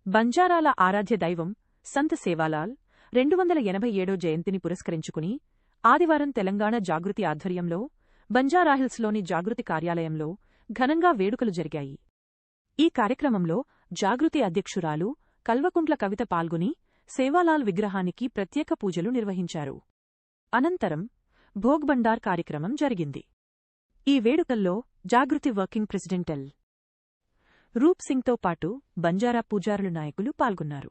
బంజారాల ఆరాధ్య దైవం సంత్ సేవాలాల్ 287వ జయంతిని పురస్కరించుకుని ఆదివారం తెలంగాణ జాగృతి ఆధ్వర్యంలో బంజారాహిల్స్లోని జాగృతి కార్యాలయంలో ఘనంగా వేడుకలు జరిగాయి. ఈ కార్యక్రమంలో జాగృతి అధ్యక్షురాలు కల్వకుంట్ల కవిత పాల్గొని సేవాలాల్ విగ్రహానికి ప్రత్యేక పూజలు నిర్వహించారు. అనంతరం భోగ్ బండార్ కార్యక్రమం జరిగింది. ఈ వేడుకల్లో జాగృతి వర్కింగ్ ప్రెసిడెంట్ ఎల్. రూప్ సింగ్తో పాటు బంజారా పూజారులు నాయకులు పాల్గొన్నారు.